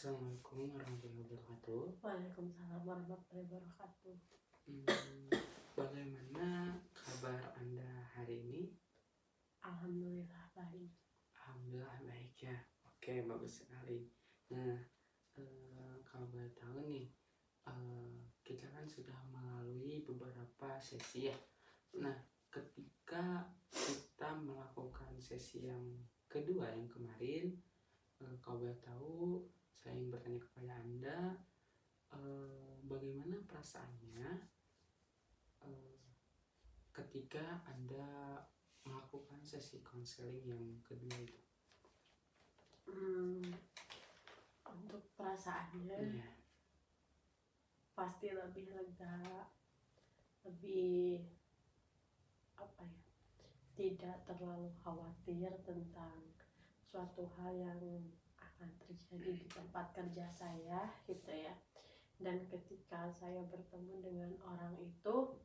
Assalamualaikum warahmatullahi wabarakatuh. Waalaikumsalam warahmatullahi wabarakatuh. Bagaimana kabar Anda hari ini? Alhamdulillah baik. Alhamdulillah baik ya. Oke, bagus sekali. Nah, kalau boleh tahu nih, kita kan sudah melalui beberapa sesi ya. Nah, ketika kita melakukan sesi yang kedua yang kemarin, kalau boleh tahu, saya ingin bertanya kepada Anda, bagaimana perasaannya ketika Anda melakukan sesi konseling yang kedua itu? Untuk perasaannya Iya. pasti lebih lega, lebih tidak terlalu khawatir tentang suatu hal yang akan terjadi di tempat kerja saya gitu ya. Dan ketika saya bertemu dengan orang itu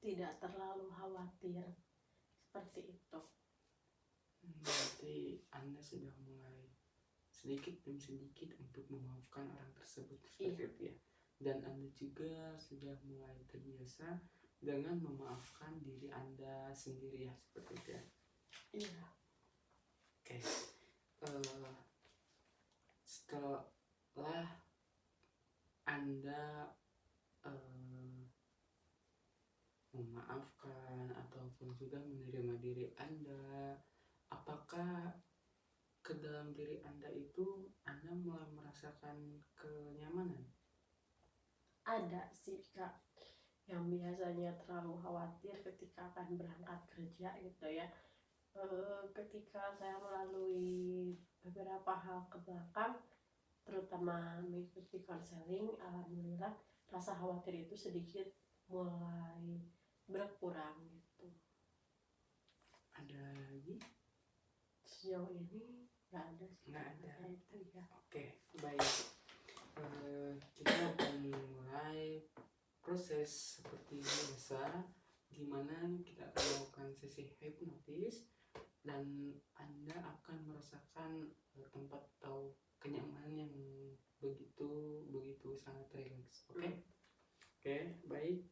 tidak terlalu khawatir seperti itu. Berarti Anda sudah mulai sedikit demi sedikit untuk memaafkan orang tersebut seperti itu ya. Dan Anda juga sudah mulai terbiasa dengan memaafkan diri Anda sendiri ya, seperti itu ya. Iya. Oke. Setelah Anda memaafkan ataupun juga menerima diri Anda, apakah ke dalam diri Anda itu Anda mulai merasakan kenyamanan? Ada sih Kak, yang biasanya terlalu khawatir ketika akan berangkat kerja gitu ya. Ketika saya melalui beberapa hal ke belakang, terutama mengikuti konseling, alhamdulillah rasa khawatir itu sedikit mulai berkurang gitu. Ada lagi? Sejauh ini nggak ada sih. Nggak ada. Itu ya. Oke, baik. Kita akan mulai proses seperti biasa, di mana kita akan melakukan sesi hipnotis dan Anda akan merasakan tempat atau kenyamanan yang begitu sangat rileks. Oke, baik.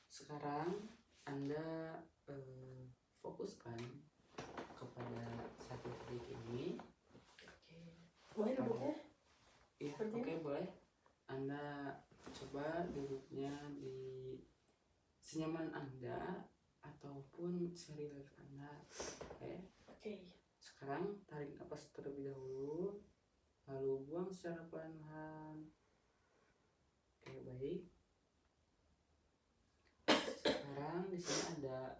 Sekarang Anda fokuskan kepada satu titik ini. Boleh duduknya? Iya, oke, boleh. Anda coba duduknya di senyaman Anda ataupun serileks Anda. Oke. Sekarang tarik nafas terlebih dahulu, lalu buang secara perlahan. Oke, baik. Sekarang di sini ada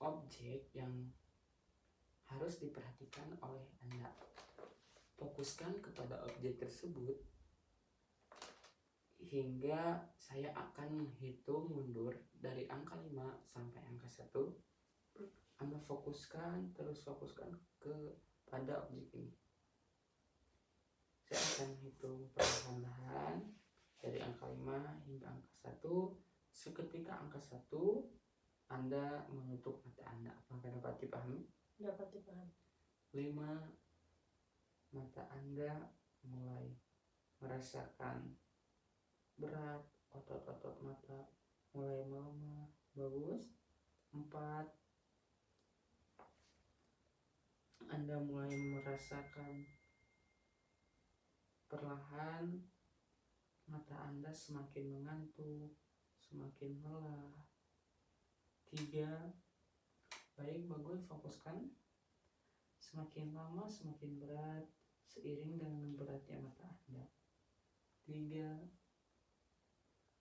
objek yang harus diperhatikan oleh Anda. Fokuskan kepada objek tersebut hingga saya akan menghitung mundur dari angka 5 sampai angka 1. Anda fokuskan kepada objek ini. Saya akan menghitung perlahan-lahan dari angka 5 hingga angka 1. Seketika angka 1 Anda menutup mata Anda. Apakah dapat dipahami? Dapat dipahami. 5, mata Anda mulai merasakan berat, otot-otot mata mulai melemah. Bagus. 4, Anda mulai merasakan perlahan mata Anda semakin mengantuk, semakin lelah. 3, baik, bagus, fokuskan. Semakin lama semakin berat seiring dengan beratnya mata Anda. 3,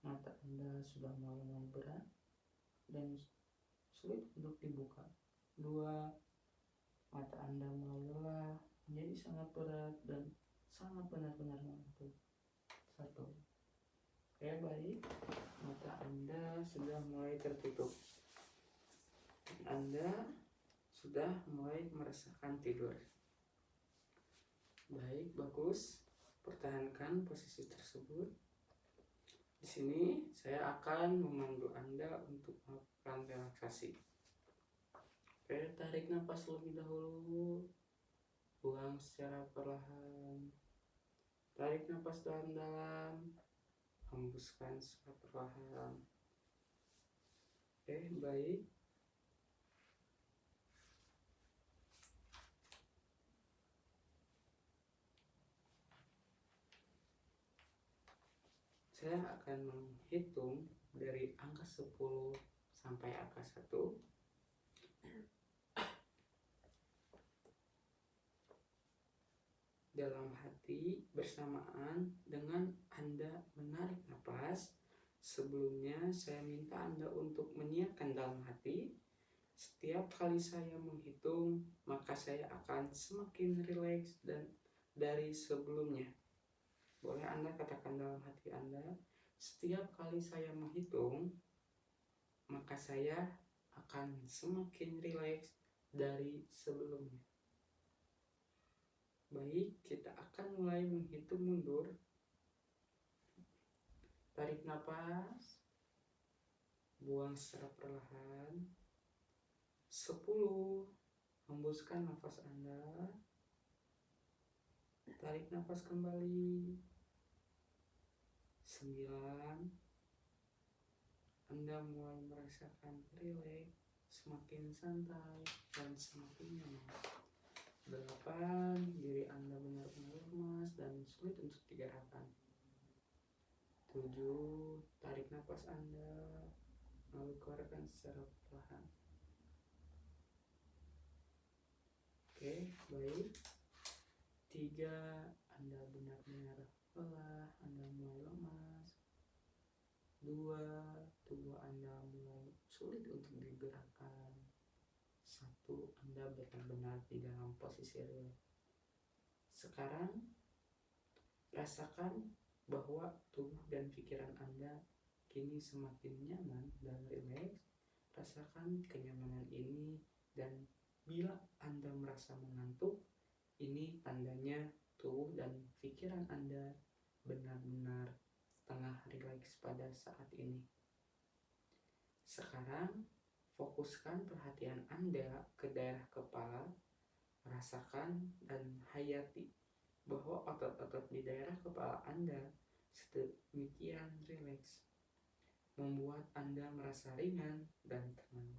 mata Anda sudah mulai berat dan sulit untuk dibuka. 2, mata Anda mulai lelah, menjadi sangat berat dan sangat benar-benar mengantuk. 1. Oke, baik. Mata Anda sudah mulai tertutup. Anda sudah mulai merasakan tidur. Baik, bagus. Pertahankan posisi tersebut. Di sini saya akan memandu Anda untuk melakukan relaksasi. Oke, tarik nafas lebih dahulu. buang secara perlahan. Tarik nafas dalam-dalam, hembuskan secara perlahan. Oke, baik. Saya akan menghitung dari angka 10 sampai angka 1. Dalam hati bersamaan dengan Anda menarik napas. Sebelumnya saya minta Anda untuk menyiapkan dalam hati. Setiap kali saya menghitung, maka saya akan semakin rileks dan dari sebelumnya. Boleh Anda katakan dalam hati Anda, setiap kali saya menghitung, maka saya akan semakin rileks dari sebelumnya. Baik, kita akan mulai menghitung mundur. Tarik nafas, buang secara perlahan. 10, hembuskan nafas Anda. Tarik nafas kembali. 9, Anda mulai merasakan rileks, semakin santai dan semakin nyaman. 8, diri Anda benar-benar lemas dan sulit untuk digerakkan. 7, tarik nafas Anda, lalu keluarkan secara perlahan. Oke, baik. 3, Anda benar-benar lelah, Anda mulai lemas. 2, tubuh Anda mulai sulit untuk digerakkan. 1, Anda benar-benar di dalam posisi rileks. Sekarang rasakan bahwa tubuh dan pikiran Anda kini semakin nyaman dan rileks. Rasakan kenyamanan ini, dan bila Anda merasa mengantuk, ini tandanya tubuh dan pikiran Anda benar-benar tengah rileks pada saat ini. Sekarang fokuskan perhatian Anda ke daerah kepala. Rasakan dan hayati bahwa otot-otot di daerah kepala Anda sedemikian rileks, membuat Anda merasa ringan dan tenang.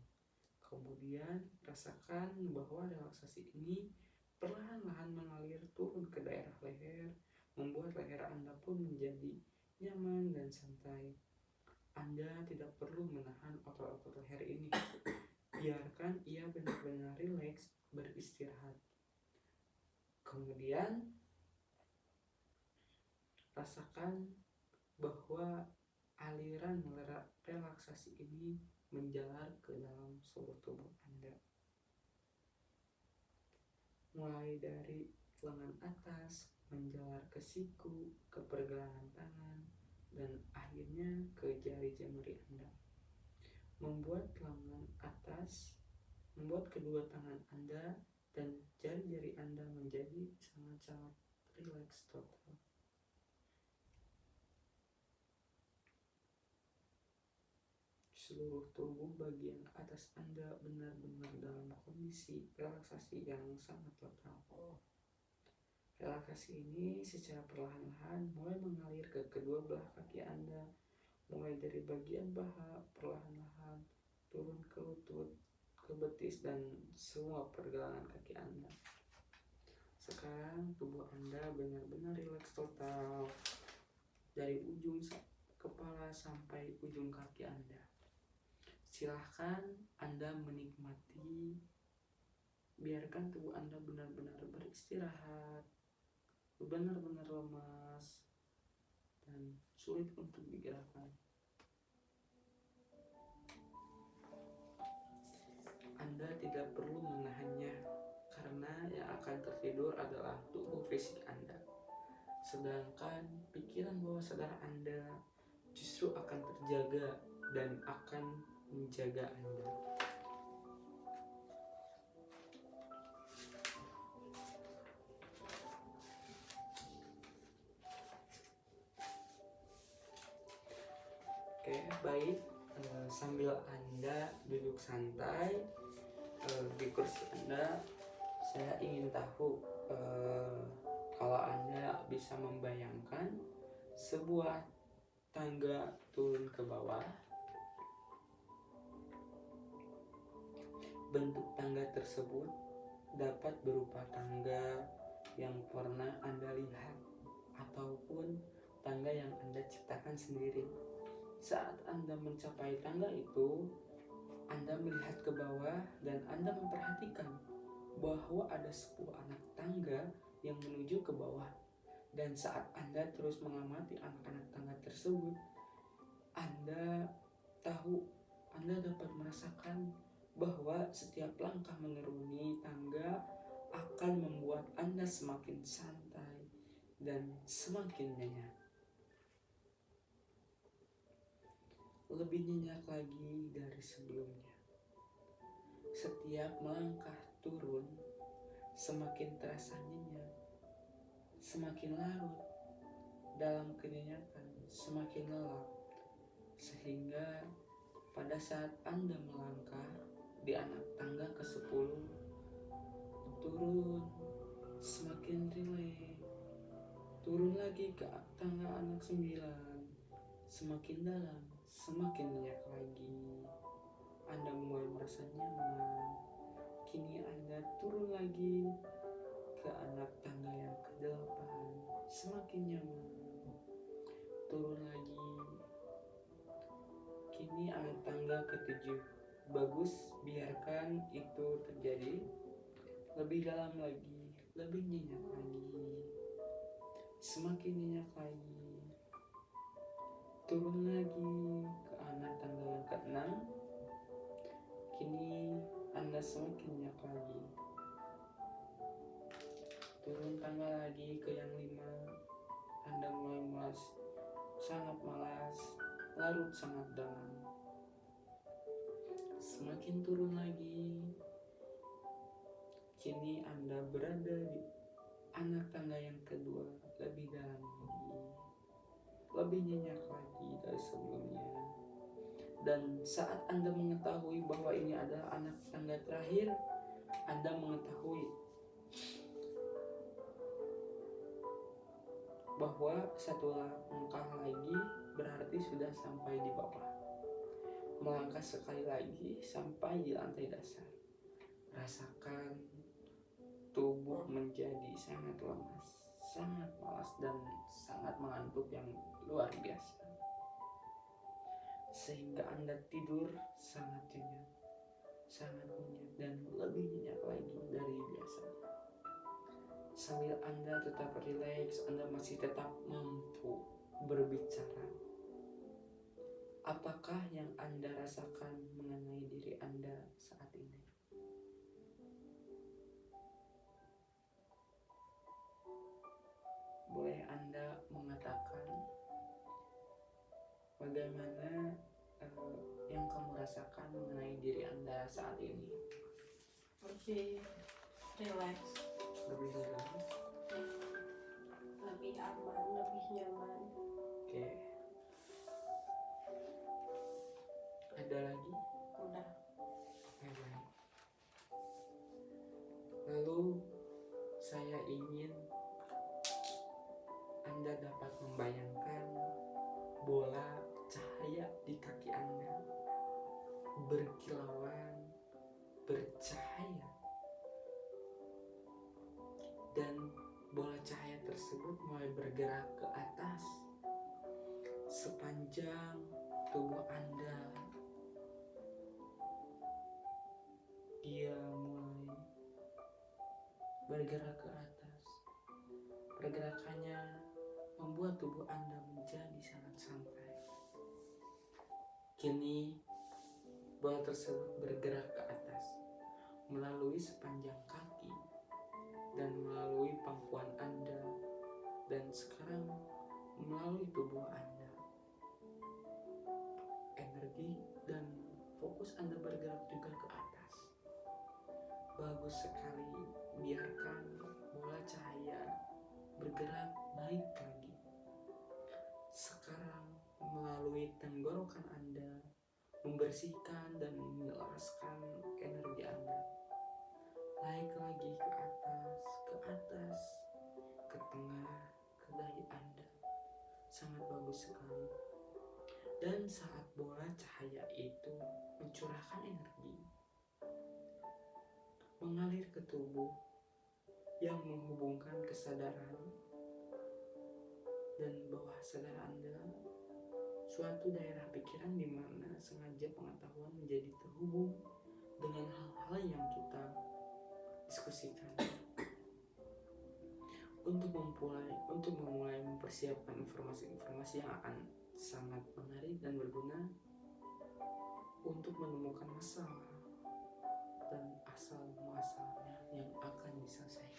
Kemudian rasakan bahwa relaksasi ini perlahan-lahan mengalir turun ke daerah leher, membuat leher Anda pun menjadi nyaman dan santai. Anda tidak perlu menahan otot-otot leher ini. Biarkan ia benar-benar rileks, beristirahat. Kemudian rasakan bahwa aliran relaksasi ini menjalar ke dalam seluruh tubuh Anda. Mulai dari lengan atas, menjalar ke siku, ke pergelangan tangan, dan akhirnya ke jari-jemari Anda. Membuat kedua tangan Anda dan jari-jari Anda menjadi sangat-sangat rileks total. Seluruh tubuh bagian atas Anda benar-benar dalam kondisi relaksasi yang sangat total. Relaksasi ini secara perlahan-lahan mulai mengalir ke kedua belah kaki Anda, mulai dari bagian paha, perlahan-lahan turun ke lutut, ke betis, dan semua pergelangan kaki Anda. Sekarang tubuh Anda benar-benar rileks total, dari ujung kepala sampai ujung kaki Anda. Silahkan Anda menikmati, biarkan tubuh Anda benar-benar beristirahat, benar-benar lemas dan sulit untuk digerakkan. Anda tidak perlu menahannya, karena yang akan tertidur adalah tubuh fisik Anda. Sedangkan pikiran bawah sadar Anda justru akan terjaga dan akan menjaga Anda. Oke, baik. Sambil Anda duduk santai di kursi Anda, saya ingin tahu Eh, Kalau Anda bisa membayangkan sebuah tangga turun ke bawah, bentuk tangga tersebut dapat berupa tangga yang pernah Anda lihat ataupun tangga yang Anda ciptakan sendiri. Saat Anda mencapai tangga itu, Anda melihat ke bawah dan Anda memperhatikan bahwa ada sebuah anak tangga yang menuju ke bawah. Dan saat Anda terus mengamati anak-anak tangga tersebut, Anda dapat merasakan bahwa setiap langkah mengerungi tangga akan membuat Anda semakin santai dan semakin nyenyak. Lebih nyenyak lagi dari sebelumnya. Setiap melangkah turun, semakin terasa nyenyak, semakin larut dalam kenyenyakan, semakin lelap. Sehingga pada saat Anda melangkah di anak tangga ke-10, turun, semakin rileks, turun lagi ke tangga anak 9, semakin dalam, semakin nyenyak lagi. Anda mulai merasa nyaman. Kini Anda turun lagi ke anak tangga yang ke-8, semakin nyaman. Turun lagi. Kini anak tangga ke-7. Bagus, biarkan itu terjadi. Lebih dalam lagi, lebih nyenyak lagi, semakin nyenyak lagi. Turun lagi ke anak tangga yang ke-6. Kini Anda semakin nyenyak lagi. Turun tangga lagi ke yang 5. Anda mulai sangat malas, larut sangat dalam. Semakin turun lagi. Kini Anda berada di anak tangga yang kedua, lebih dalam lagi, lebih nyenyak lagi dari sebelumnya. Dan saat Anda mengetahui bahwa ini adalah anak tangga terakhir, Anda mengetahui bahwa satu langkah lagi berarti sudah sampai di bawah. Melangkah sekali lagi sampai di lantai dasar. Rasakan tubuh menjadi sangat lemas, sangat malas, dan sangat mengantuk yang luar biasa. Sehingga Anda tidur sangat nyenyak, dan lebih nyenyak lagi dari biasanya. Sambil Anda tetap rileks, Anda masih tetap mampu berbicara. Apakah yang Anda rasakan mengenai diri Anda saat ini? Boleh Anda mengatakan bagaimana yang kamu rasakan mengenai diri Anda saat ini? Lebih rileks, Lebih rileks. lebih aman, lebih nyaman. Oke. Ada lagi? Udah. Oke, baik. Lalu saya ingin Anda dapat membayangkan bola cahaya di kaki Anda berkilauan, bercahaya, dan bola cahaya tersebut mulai bergerak ke atas sepanjang tubuh Anda. Dia mulai bergerak ke atas. Pergerakannya membuat tubuh Anda menjadi sangat santai. Kini bola tersebut bergerak ke atas melalui sepanjang kaki dan melalui pangkuan Anda, dan sekarang melalui tubuh Anda. Energi dan fokus Anda bergerak juga ke atas. Bagus sekali. Biarkan bola cahaya bergerak naik lagi. Sekarang melalui tenggorokan Anda, membersihkan dan menyelaraskan energi Anda. naik lagi ke atas, ke tengah, ke dahi Anda. Sangat bagus sekali. Dan saat bola cahaya itu mencurahkan energi, mengalir ke tubuh yang menghubungkan kesadaran dan bawah sadar Anda, suatu daerah pikiran di mana sengaja pengetahuan menjadi terhubung dengan hal-hal yang kita diskusikan. Untuk memulai mempersiapkan informasi-informasi yang akan sangat menarik dan berguna untuk menemukan masalah dan asal muasalnya yang akan diselesaikan.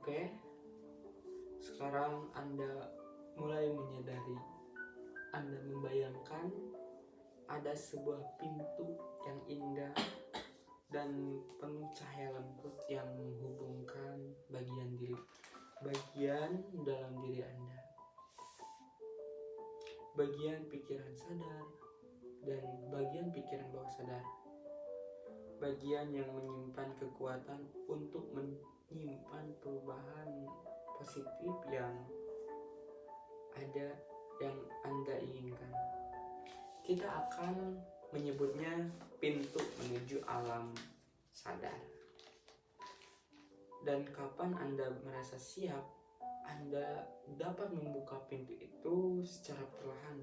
Oke, sekarang Anda mulai menyadari, Anda membayangkan ada sebuah pintu yang indah dan penuh cahaya lembut yang menghubungkan bagian dalam diri Anda, bagian pikiran sadar dan bagian pikiran bawah sadar, bagian yang menyimpan kekuatan untuk menyimpan perubahan positif yang Anda inginkan. Kita akan menyebutnya pintu menuju alam sadar. Dan kapan Anda merasa siap, Anda dapat membuka pintu itu secara perlahan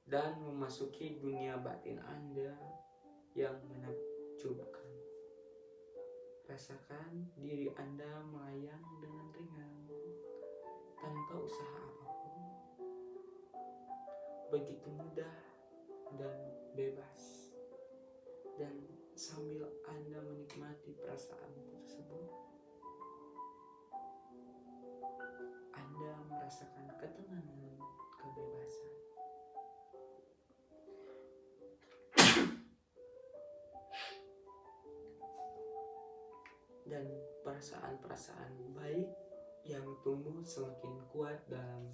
dan memasuki dunia batin Anda yang menakjubkan. Rasakan diri Anda melayang dengan ringan tanpa usaha apapun. Begitu mudah dan bebas. Dan sambil Anda menikmati perasaan tersebut, Anda merasakan ketenangan, kebebasan. Dan perasaan-perasaan baik yang tumbuh semakin kuat dalam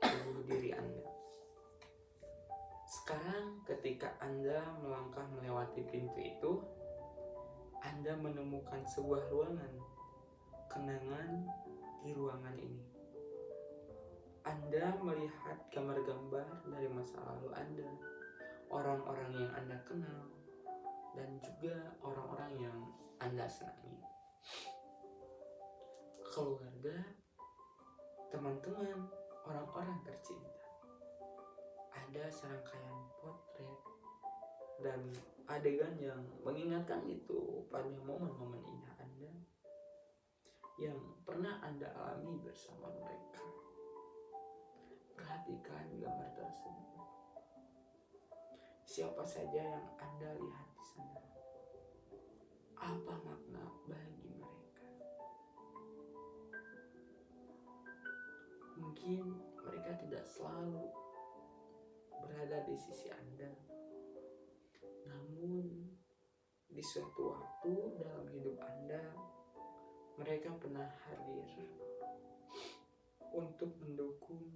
tubuh diri Anda. Sekarang ketika Anda melangkah melewati pintu itu, Anda menemukan sebuah ruangan kenangan di ruangan ini. Anda melihat gambar-gambar dari masa lalu Anda, orang-orang yang Anda kenal, dan juga orang-orang yang Anda senangi. Keluarga, teman-teman, orang-orang tercinta. Ada serangkaian potret dan adegan yang mengingatkan itu pada momen-momen indah Anda yang pernah Anda alami bersama mereka. Perhatikan gambar tersebut. Siapa saja yang Anda lihat di sana? Apa makna bagi mereka? Mungkin mereka tidak selalu berada di sisi Anda, namun di suatu waktu dalam hidup Anda, mereka pernah hadir untuk mendukung,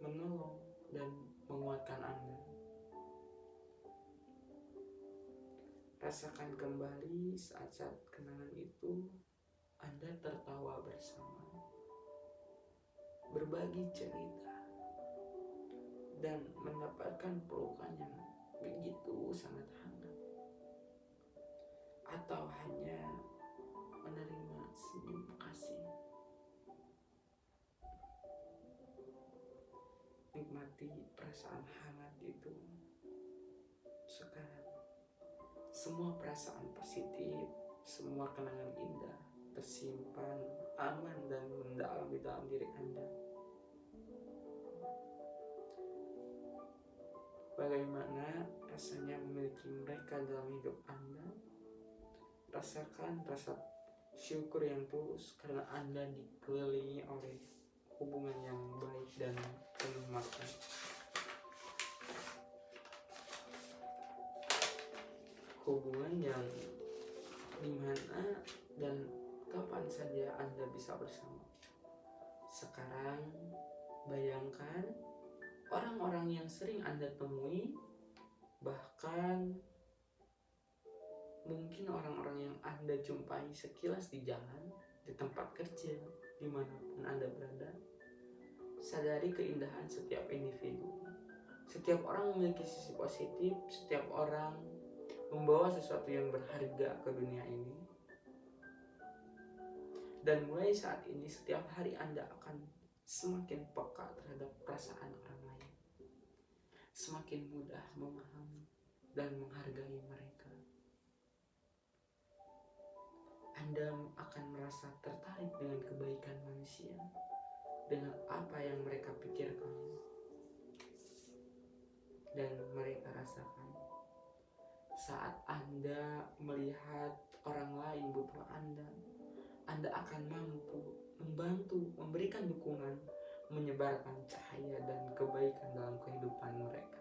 menolong, dan menguatkan Anda. Rasakan kembali saat-saat kenangan itu, Anda tertawa bersama, berbagi cerita, dan mendapatkan pelukan yang begitu sangat hangat, atau hanya menerima senyum kasih. Nikmati perasaan hangat itu sekarang. Semua perasaan positif, semua kenangan indah tersimpan aman dan mendalam di dalam diri Anda. Bagaimana rasanya memiliki mereka dalam hidup Anda? Rasakan rasa syukur yang tulus karena Anda dikelilingi oleh hubungan yang baik dan penuh makna. Hubungan yang dimana dan kapan saja Anda bisa bersama. Sekarang bayangkan orang-orang yang sering Anda temui, bahkan mungkin orang-orang yang Anda jumpai sekilas di jalan, di tempat kerja, dimanapun Anda berada. Sadari keindahan setiap individu. Setiap orang memiliki sisi positif, setiap orang membawa sesuatu yang berharga ke dunia ini. Dan mulai saat ini, setiap hari Anda akan semakin peka terhadap perasaan orang lain, semakin mudah memahami dan menghargai mereka. Anda akan merasa tertarik dengan kebaikan manusia, dengan apa yang mereka pikirkan dan mereka rasakan. Saat Anda melihat orang lain butuh Anda akan mampu membantu, memberikan dukungan, menyebarkan cahaya dan kebaikan dalam kehidupan mereka.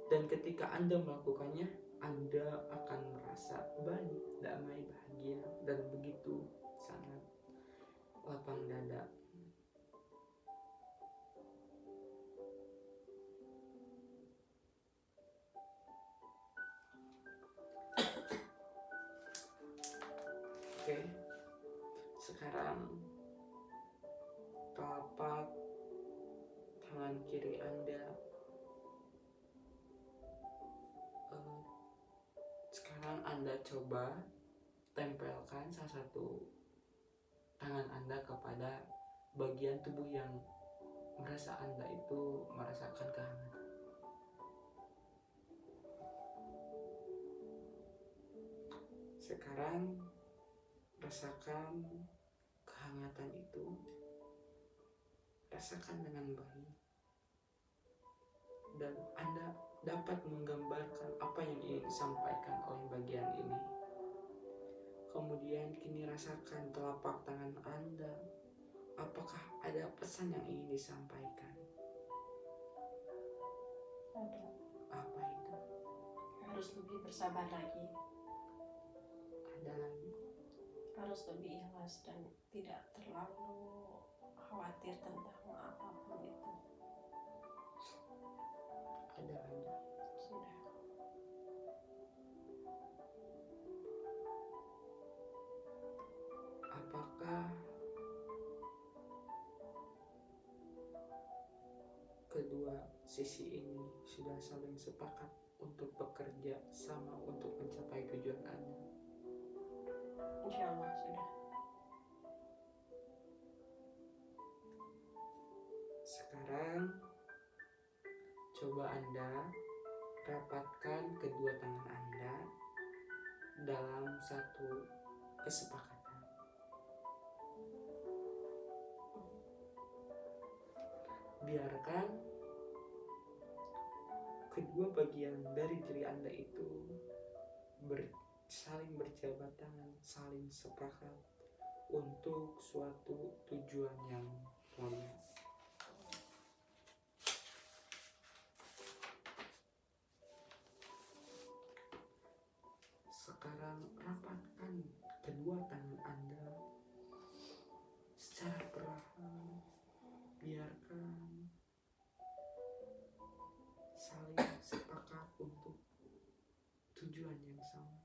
Dan ketika Anda melakukannya, Anda akan merasa baik, damai, bahagia, dan begitu sangat lapang dada. Oke, sekarang telapak tangan kiri Anda sekarang Anda coba tempelkan salah satu tangan Anda kepada bagian tubuh yang merasa Anda itu merasakan kehangatan. Sekarang rasakan kehangatan itu, rasakan dengan baik, dan Anda dapat menggambarkan apa yang ingin disampaikan oleh bagian ini. Kemudian kini rasakan telapak tangan Anda, apakah ada pesan yang ingin disampaikan? Ada. Apa itu? Harus lebih bersabar lagi. Ada lagi? Harus lebih ikhlas dan tidak terlalu khawatir tentang apapun itu. Ada. Sudah. Apakah kedua sisi ini sudah saling sepakat untuk bekerja sama untuk mencapai tujuan Anda? Insya Allah sudah. Sekarang coba Anda rapatkan kedua tangan Anda dalam satu kesepakatan. Biarkan kedua bagian dari diri Anda itu saling berjabat tangan, saling sepakat untuk suatu tujuan yang mulia. Sekarang rapatkan kedua tangan Anda secara perlahan. Biarkan saling sepakat untuk tujuan yang sama.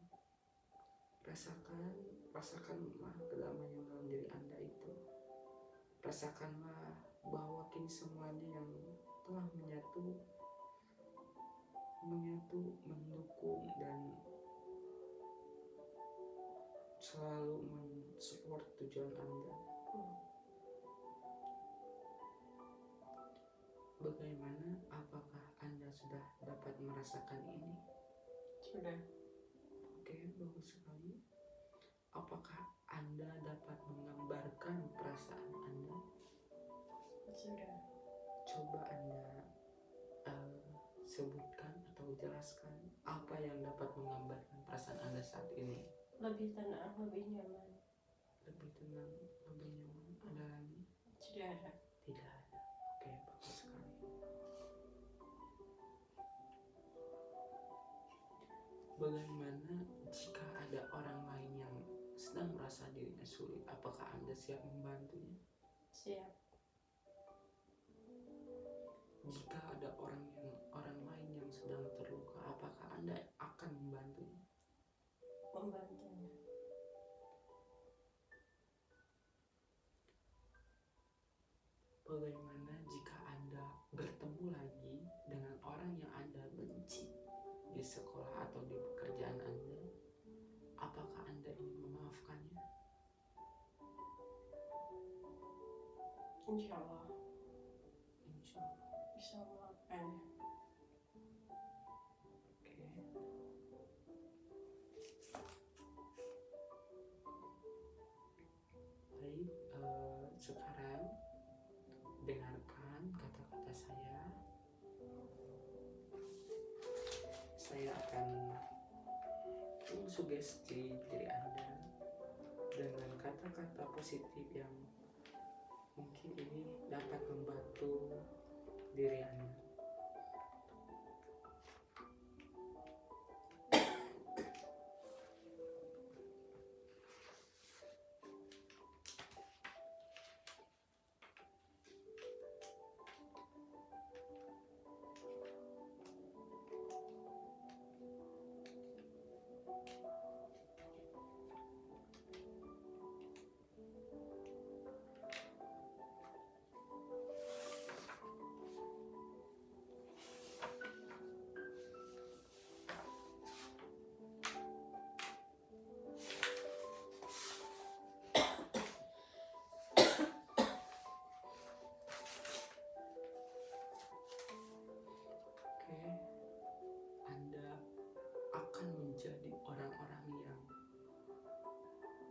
Rasakanlah kedamaian dalam diri Anda itu. Rasakanlah bahwa kini semuanya yang telah menyatu, mendukung dan selalu mensupport tujuan Anda. Bagaimana? Apakah Anda sudah dapat merasakan ini? Sudah. Oke, bagus sekali. apakah Anda dapat menggambarkan perasaan Anda? Sudah. Coba Anda sebutkan atau jelaskan apa yang dapat menggambarkan perasaan Anda saat ini. Lebih tenang, lebih nyaman. Lebih tenang, lebih nyaman. Ada lagi? Sudah ada. Tidak ada. Oke, bagus sekali. Bagaimana jika ada orang lain yang sedang merasa dirinya sulit? Apakah Anda siap membantunya? Siap. Jika ada orang lain yang sedang terluka, apakah Anda akan membantunya? Membantunya. Bagaimana jika Anda bertemu lagi dengan orang yang Anda benci di sekolah atau di pekerjaan Anda? Apakah Anda ingin memaafkannya? Insya Allah Insya Allah. bisa memaafkannya. Oke. Baik, sekarang dengarkan kata-kata saya. Saya akan sugesti diri Anda dengan kata-kata positif yang mungkin ini dapat membantu diri Anda. Oke, Anda akan menjadi orang-orang yang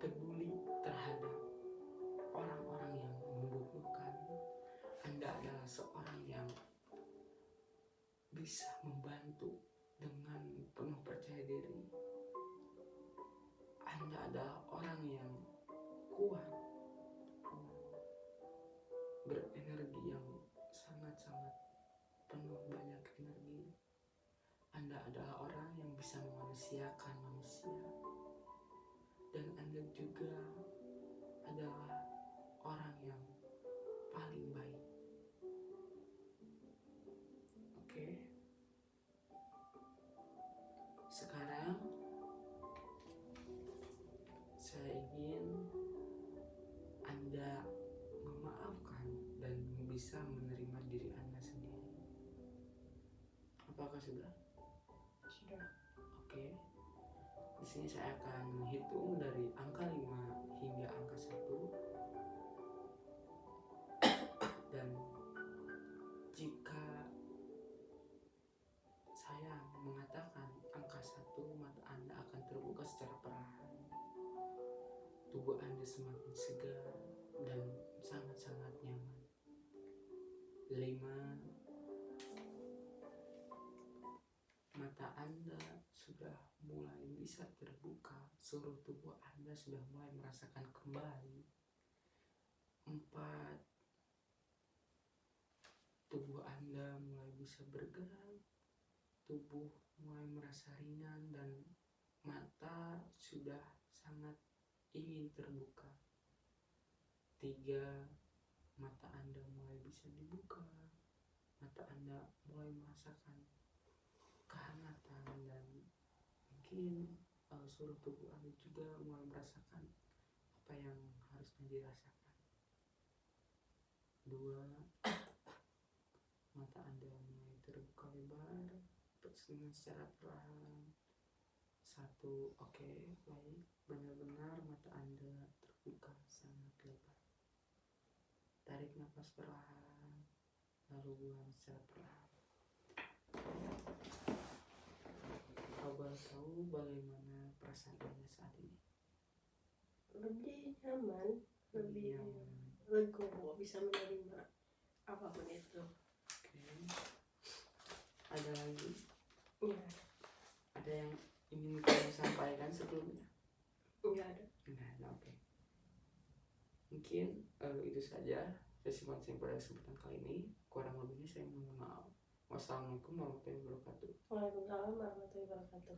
peduli terhadap orang-orang yang membutuhkan. Anda adalah seorang yang bisa membantu dengan penuh percaya diri. Anda adalah orang yang kuat, berenergi yang sangat-sangat penuh banyak energi. Anda adalah orang yang bisa memanusiakan manusia, dan Anda juga adalah orang yang paling baik. Oke. Sekarang saya ingin Anda memaafkan dan bisa menerima diri Anda sendiri. Apakah sudah? Sudah. Oke. Di sini saya akan menghitung dari angka 5 hingga angka 1. Dan jika saya mengatakan angka 1, mata Anda akan terbuka secara perlahan. Tubuh Anda semakin segar dan sangat-sangat nyaman. 5. Mata Anda sudah mulai bisa terbuka. Seluruh tubuh Anda sudah mulai merasakan kembali. 4. Tubuh Anda mulai bisa bergerak. Tubuh mulai merasa ringan dan mata sudah sangat ingin terbuka. 3. Mata Anda mulai bisa dibuka. Mata Anda mulai merasakan kehangatan dan mungkin seluruh tubuh Anda juga mulai merasakan apa yang harusnya dirasakan. 2. Mata Anda mulai terbuka lebar secara perlahan. 1. Oke, baik. Benar-benar mata Anda terbuka sangat lebar. Tarik nafas perlahan, lalu buang secara perlahan. Kau boleh tahu bagaimana perasaan Anda saat ini? lebih nyaman, lebih nyaman. legowo, bisa menerima apapun itu. Oke. Ada lagi? Ya, Ada yang ingin kamu sampaikan sebelumnya? nggak ada. Nah, oke. Mungkin itu saja sesi konsep pada kesempatan kali ini. Kurang lebihnya saya mohon maaf. Wassalamualaikum warahmatullahi wabarakatuh. Waalaikumsalam warahmatullahi wabarakatuh.